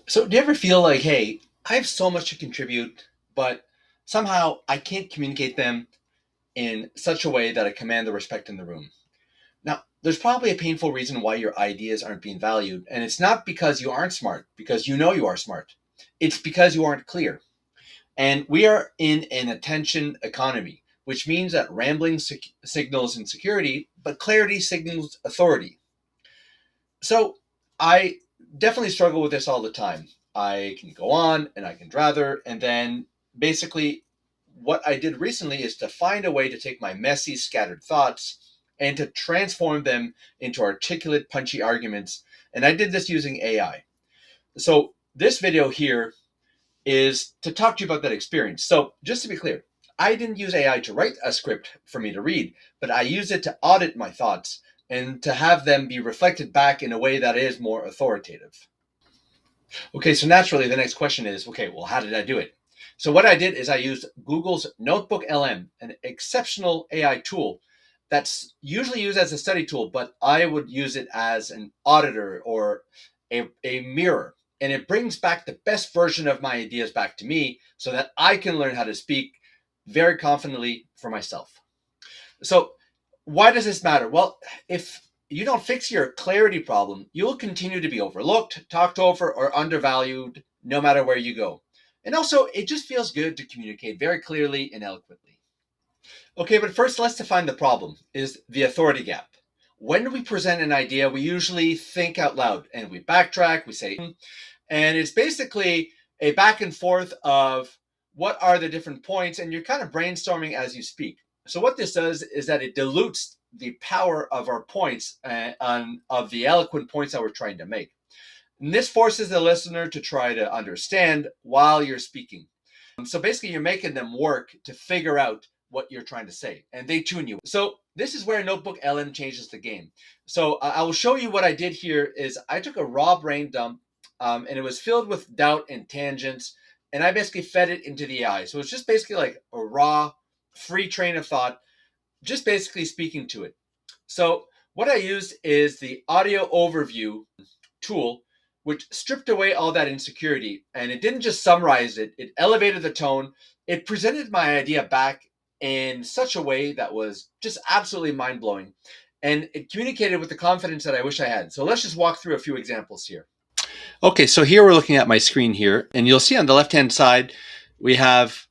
So do you ever feel like, hey, I have so much to contribute, but somehow I can't communicate them in such a way that I command the respect in the room? Now, there's probably a painful reason why your ideas aren't being valued, and it's not because you aren't smart, because you know you are smart. It's because you aren't clear. And we are in an attention economy, which means that rambling signals insecurity, but clarity signals authority. So I definitely struggle with this all the time. I can go on and I can rather, and then basically what I did recently is to find a way to take my messy, scattered thoughts and to transform them into articulate, punchy arguments. And I did this using AI. So this video here is to talk to you about that experience. So just to be clear, I didn't use AI to write a script for me to read, but I used it to audit my thoughts and to have them be reflected back in a way that is more authoritative. Okay, so naturally the next question is, okay, well, how did I do it? So what I did is I used Google's Notebook LM, an exceptional AI tool that's usually used as a study tool, but I would use it as an auditor or a mirror. And it brings back the best version of my ideas back to me so that I can learn how to speak very confidently for myself. So, why does this matter? Well, if you don't fix your clarity problem, you'll continue to be overlooked, talked over, or undervalued no matter where you go. And also, it just feels good to communicate very clearly and eloquently. Okay, but first, let's define the problem is the authority gap. When we present an idea, we usually think out loud and we backtrack, we say, and it's basically a back and forth of what are the different points, and you're kind of brainstorming as you speak. So what this does is that it dilutes the power of our points of the eloquent points that we're trying to make. And this forces the listener to try to understand while you're speaking. So basically, you're making them work to figure out what you're trying to say, and they tune you. So this is where Notebook LM changes the game. So I will show you what I did here. Is I took a raw brain dump, and it was filled with doubt and tangents, and I basically fed it into the AI. So it's just basically like a raw, free train of thought, just basically speaking to it. So what I used is the audio overview tool, which stripped away all that insecurity. And it didn't just summarize it, it elevated the tone. It presented my idea back in such a way that was just absolutely mind blowing. And it communicated with the confidence that I wish I had. So let's just walk through a few examples here. Okay, so here we're looking at my screen here, and you'll see on the left hand side, we have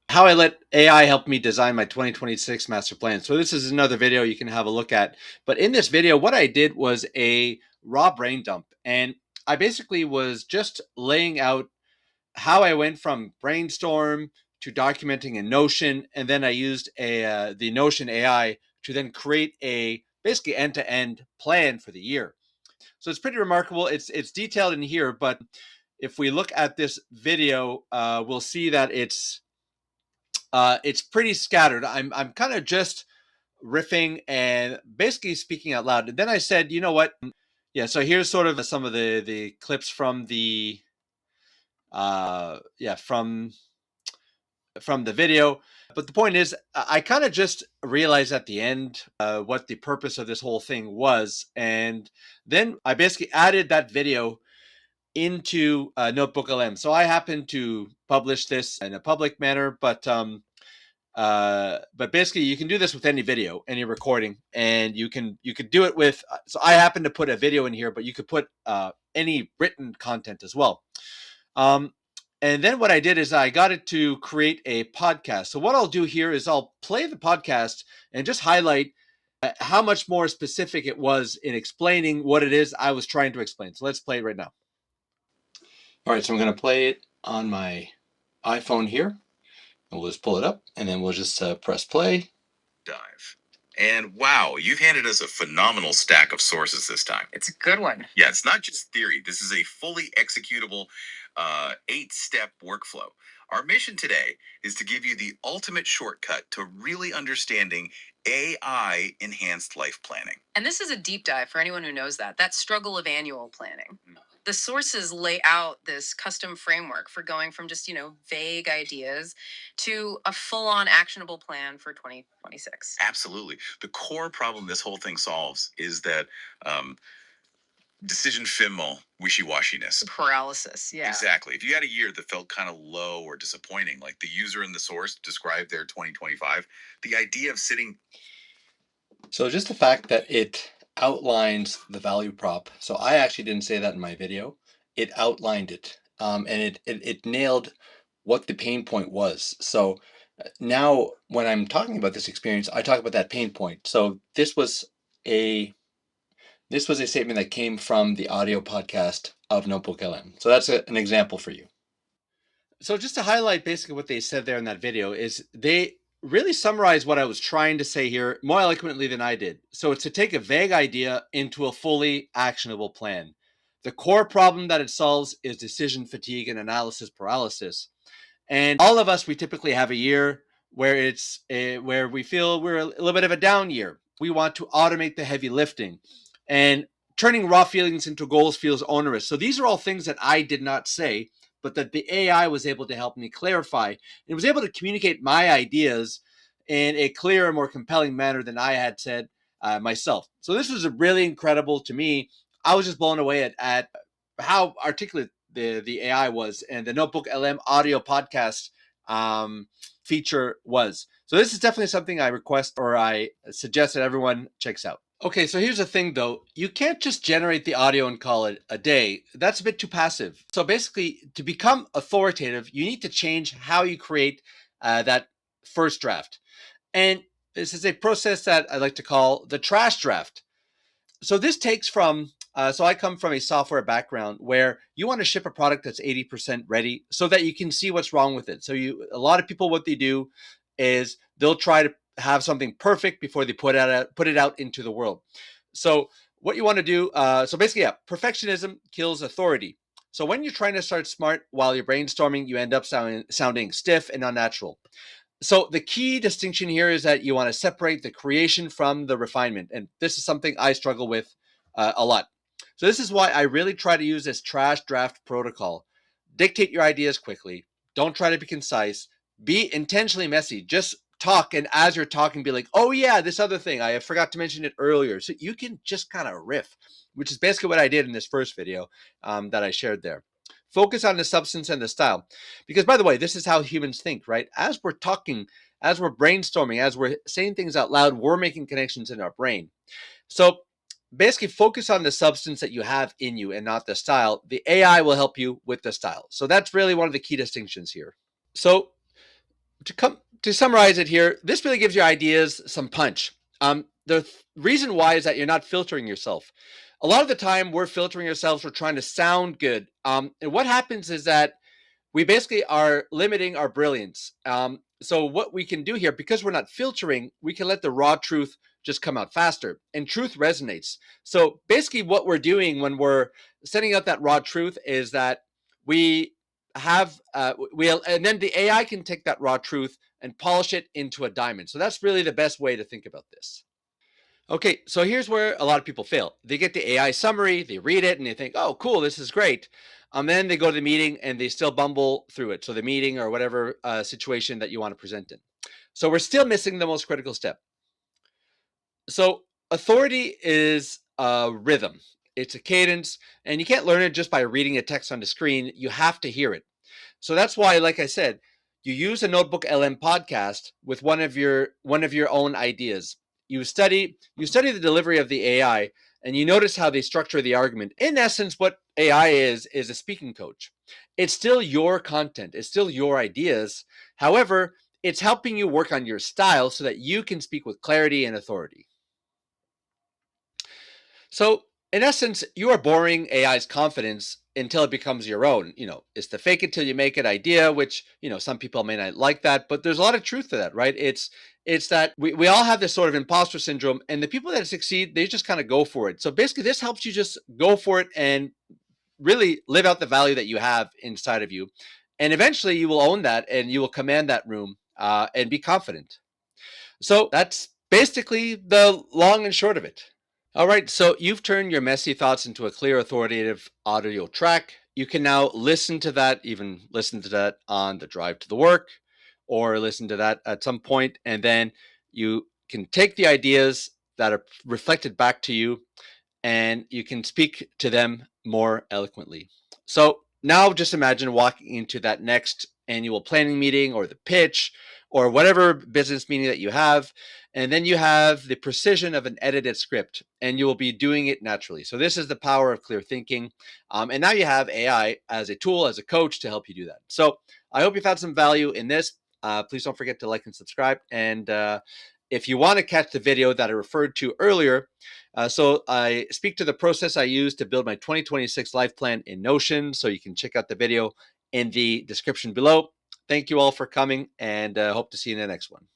how I let AI help me design my 2026 master plan. So this is another video you can have a look at. But in this video, what I did was a raw brain dump. And I basically was just laying out how I went from brainstorm to documenting in Notion. And then I used the Notion AI to then create a basically end-to-end plan for the year. So it's pretty remarkable. It's detailed in here, but if we look at this video, we'll see that it's pretty scattered. I'm kind of just riffing and basically speaking out loud. And then I said, you know what? Yeah. So here's sort of some of the clips from the yeah from the video. But the point is, I kind of just realized at the end what the purpose of this whole thing was, and then I basically added that video into Notebook LM. So I happen to publish this in a public manner, but basically you can do this with any video, any recording, and you could do it with. So I happen to put a video in here, but you could put any written content as well. Um, and then what I did is I got it to create a podcast. So what I'll do here is I'll play the podcast and just highlight how much more specific it was in explaining what it is I was trying to explain. So let's play it right now. All right, so I'm going to play it on my iPhone here. And we'll just pull it up, and then we'll just press play. Dive. And wow, you've handed us a phenomenal stack of sources this time. It's a good one. Yeah, it's not just theory. This is a fully executable 8-step workflow. Our mission today is to give you the ultimate shortcut to really understanding AI enhanced life planning. And this is a deep dive for anyone who knows that struggle of annual planning. The sources lay out this custom framework for going from just, vague ideas to a full on actionable plan for 2026. Absolutely. The core problem this whole thing solves is that Decision wishy-washiness. Paralysis, yeah. Exactly. If you had a year that felt kind of low or disappointing, like the user and the source described their 2025, the idea of sitting. So just the fact that it outlines the value prop. So I actually didn't say that in my video. It outlined it, and it nailed what the pain point was. So now when I'm talking about this experience, I talk about that pain point. So a this was a statement that came from the audio podcast of Notebook LM. So that's an example for you. So just to highlight basically what they said there in that video is they really summarize what I was trying to say here more eloquently than I did. So it's to take a vague idea into a fully actionable plan. The core problem that it solves is decision fatigue and analysis paralysis. And all of us, we typically have a year where where we feel we're a little bit of a down year. We want to automate the heavy lifting, and turning raw feelings into goals feels onerous. So these are all things that I did not say, but that the AI was able to help me clarify. It was able to communicate my ideas in a clearer, more compelling manner than I had said myself. So this was really incredible to me. I was just blown away at how articulate the AI was, and the Notebook LM audio podcast feature was. So this is definitely something I request or I suggest that everyone checks out. Okay, so here's the thing though. You can't just generate the audio and call it a day. That's a bit too passive. So basically, to become authoritative, you need to change how you create that first draft. And this is a process that I like to call the trash draft. So this takes from, so I come from a software background where you want to ship a product that's 80% ready so that you can see what's wrong with it. So a lot of people, what they do is they'll try to have something perfect before they put it out into the world. So what you want to do, so basically, yeah, perfectionism kills authority. So when you're trying to start smart while you're brainstorming, you end up sounding stiff and unnatural. So the key distinction here is that you want to separate the creation from the refinement. And this is something I struggle with a lot. So this is why I really try to use this trash draft protocol. Dictate your ideas quickly. Don't try to be concise. Be intentionally messy. Just talk. And as you're talking, be like, oh yeah, this other thing, I forgot to mention it earlier. So you can just kind of riff, which is basically what I did in this first video that I shared there. Focus on the substance and the style. Because, by the way, this is how humans think, right? As we're talking, as we're brainstorming, as we're saying things out loud, we're making connections in our brain. So basically, focus on the substance that you have in you and not the style. The AI will help you with the style. So that's really one of the key distinctions here. So to summarize it here, this really gives your ideas some punch. The reason why is that you're not filtering yourself. A lot of the time, we're filtering ourselves. We're trying to sound good. And what happens is that we basically are limiting our brilliance. So what we can do here, because we're not filtering, we can let the raw truth just come out faster, and truth resonates. So basically what we're doing when we're sending out that raw truth is that we have, and then the AI can take that raw truth and polish it into a diamond. So that's really the best way to think about this. Okay, so here's where a lot of people fail. They get the AI summary, they read it, and they think, oh, cool, this is great. Then they go to the meeting and they still bumble through it. So the meeting or whatever situation that you want to present in. So we're still missing the most critical step. So authority is a rhythm. It's a cadence, and you can't learn it just by reading a text on the screen. You have to hear it. So that's why, like I said, you use a Notebook LM podcast with one of your own ideas. You study the delivery of the AI, and you notice how they structure the argument. In essence, what AI is a speaking coach. It's still your content. It's still your ideas. However, it's helping you work on your style so that you can speak with clarity and authority. So, in essence, you are boring AI's confidence until it becomes your own. It's the fake it till you make it idea, which, some people may not like that, but there's a lot of truth to that, right? It's that we all have this sort of imposter syndrome, and the people that succeed, they just kind of go for it. So basically, this helps you just go for it and really live out the value that you have inside of you. And eventually you will own that and you will command that room and be confident. So that's basically the long and short of it. All right, so you've turned your messy thoughts into a clear, authoritative audio track. You can now even listen to that on the drive to the work, or listen to that at some point, and then you can take the ideas that are reflected back to you and you can speak to them more eloquently. So now just imagine walking into that next annual planning meeting or the pitch or whatever business meeting that you have. And then you have the precision of an edited script and you will be doing it naturally. So this is the power of clear thinking. And now you have AI as a tool, as a coach to help you do that. So I hope you found some value in this. Please don't forget to like and subscribe. And if you want to catch the video that I referred to earlier, so I speak to the process I use to build my 2026 life plan in Notion. So you can check out the video in the description below. Thank you all for coming and hope to see you in the next one.